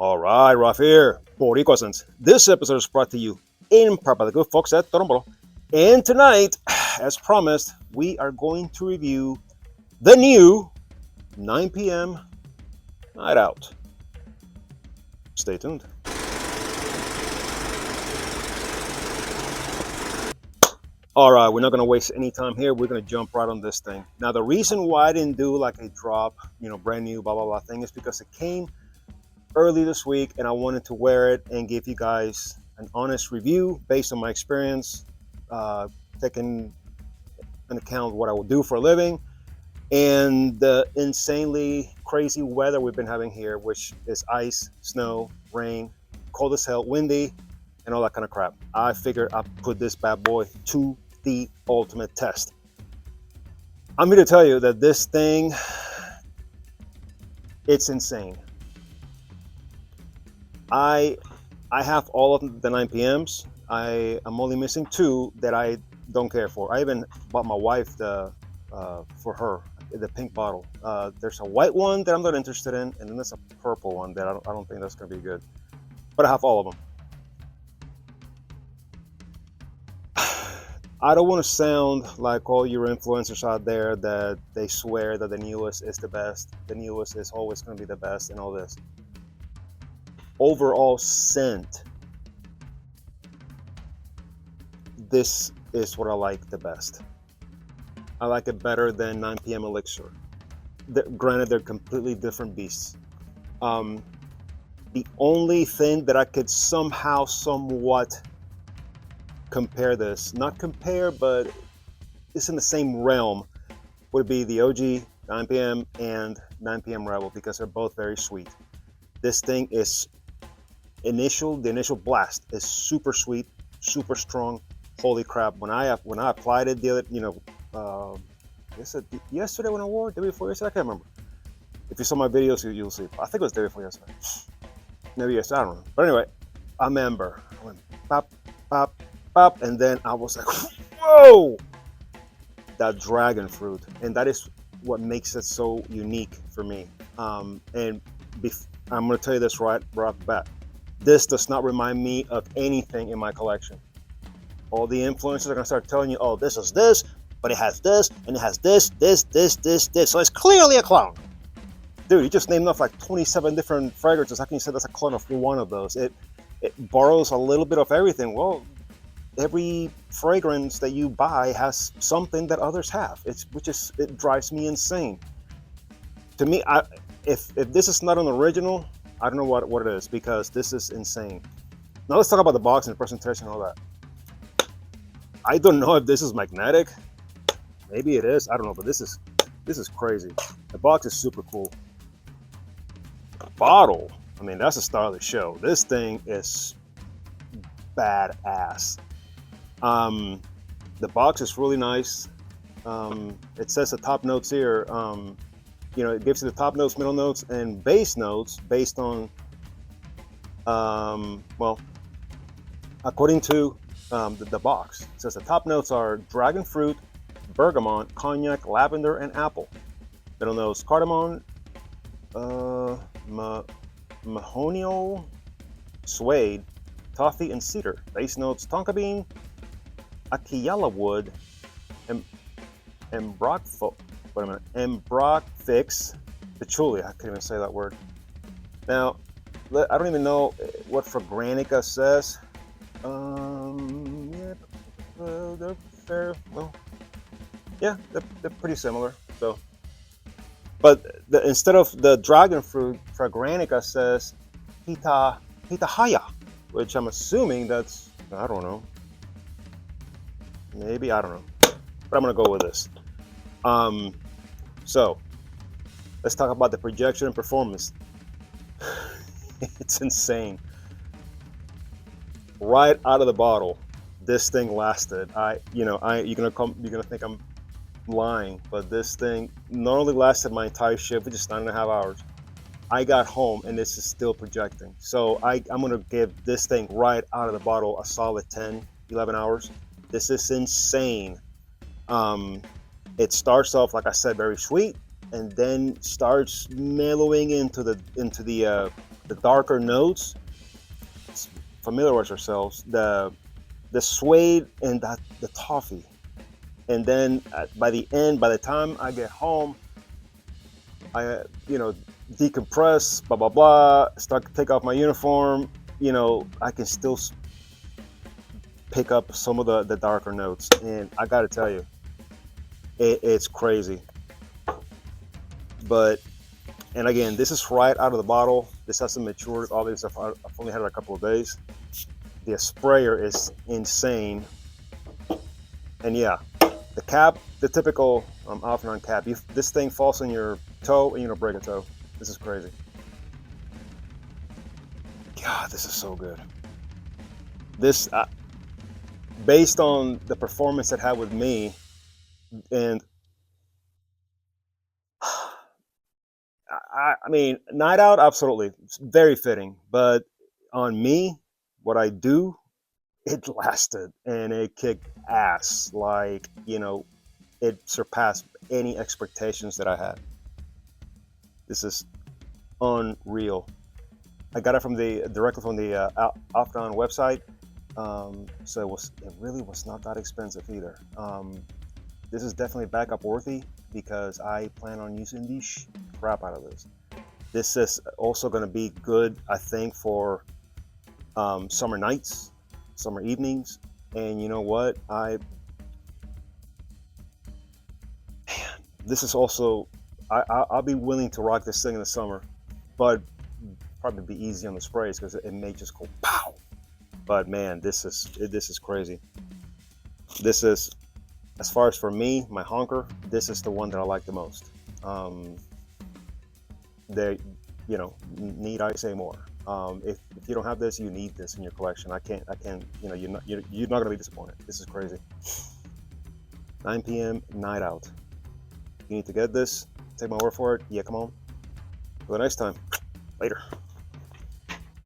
All right, Raf here, Boricua. This episode is brought to you in part by the good folks at Torombolo. And tonight, as promised, we are going to review the new 9 p.m. Night Out. Stay tuned. All right, we're not going to waste any time here. We're going to jump right on this thing. Now, the reason why I didn't do like a drop, brand new, blah, blah, blah thing is because it came early this week and I wanted to wear it and give you guys an honest review based on my experience, taking an account of what I will do for a living and the insanely crazy weather we've been having here, which is ice, snow, rain, cold as hell, windy, and all that kind of crap. I figured I'd put this bad boy to the ultimate test. I'm here to tell you that this thing, it's insane. I have all of the 9 p.m.s. I'm only missing two that I don't care for. I even bought my wife for her the pink bottle. There's a white one that I'm not interested in, and then there's a purple one that I don't think that's gonna be good. But I have all of them. I don't want to sound like all your influencers out there that they swear that the newest is the best, the newest is always going to be the best, and all this. Overall scent, this is what I like the best. I like it better than 9 p.m. Elixir. Granted, they're completely different beasts. The only thing that I could somehow, somewhat compare this, not compare, but it's in the same realm, would be the OG 9 p.m. and 9 p.m. Rebel, because they're both very sweet. This thing is the initial blast is super sweet, super strong. Holy crap! When I applied it the other, yesterday when I wore it, day before yesterday, I can't remember. If you saw my videos, you'll see. I think it was day before yesterday. Maybe yesterday, I don't know. But anyway, I remember I went pop, pop, pop, and then I was like, whoa! That dragon fruit, and that is what makes it so unique for me. I'm going to tell you this right off the bat. This does not remind me of anything in my collection. All the influencers are going to start telling you, oh, this is this, but it has this, and it has this. So it's clearly a clone. Dude, you just named off like 27 different fragrances. How can you say that's a clone of one of those? It borrows a little bit of everything. Well, every fragrance that you buy has something that others have. It drives me insane. To me, if this is not an original, I don't know what it is, because this is insane. Now let's talk about the box and the presentation and all that. I don't know if this is magnetic. Maybe it is. I don't know, but this is crazy. The box is super cool. The bottle, I mean, that's the star of the show. This thing is badass. The box is really nice. It says the top notes here. It gives you the top notes, middle notes, and base notes based on, according to the box. It says the top notes are dragon fruit, bergamot, cognac, lavender, and apple. Middle notes: cardamom, mahonial, suede, toffee, and cedar. Base notes: tonka bean, akiyala wood, and Embrocfix, patchouli. I couldn't even say that word. Now, I don't even know what Fragrantica says. They're fair. Well, yeah, they're pretty similar. So, but instead of the dragon fruit, Fragrantica says pitahaya, which I'm assuming that's, I don't know. Maybe, I don't know. But I'm gonna go with this. So let's talk about the projection and performance. It's insane. Right out of the bottle, this thing lasted. You're gonna think I'm lying, but this thing not only lasted my entire shift, which is 9.5 hours. I got home and this is still projecting. So I'm gonna give this thing right out of the bottle a solid 10, 11 hours. This is insane. It starts off, like I said, very sweet, and then starts mellowing into the the darker notes. Let's familiarize ourselves. The suede and the toffee, and then by the end, by the time I get home, I decompress, blah blah blah, start to take off my uniform. I can still pick up some of the darker notes, and I got to tell you, it's crazy. But and again, this is right out of the bottle. This hasn't matured. Obviously, I've only had it a couple of days. The sprayer is insane, and yeah, the cap, the typical Afnan cap. This thing falls on your toe and you don't break a toe. This is crazy. God, this is so good. This, based on the performance it had with me, and I mean, night out, absolutely, it's very fitting. But on me, what I do, it lasted and it kicked ass. Like, it surpassed any expectations that I had. This is unreal. I got it directly from the Afnan website, so it really was not that expensive either. This is definitely backup worthy because I plan on using the crap out of this. This is also going to be good, I think, for summer nights, summer evenings, and you know what? This is also, I'll be willing to rock this thing in the summer, but probably be easy on the sprays because it may just go pow. But man, this is crazy. This is, as far as for me, my honker, this is the one that I like the most. Need I say more? If you don't have this, you need this in your collection. I can't. You're not gonna be disappointed. This is crazy. 9 p.m. night out. You need to get this. Take my word for it. Yeah, come on. Till the next time. Later.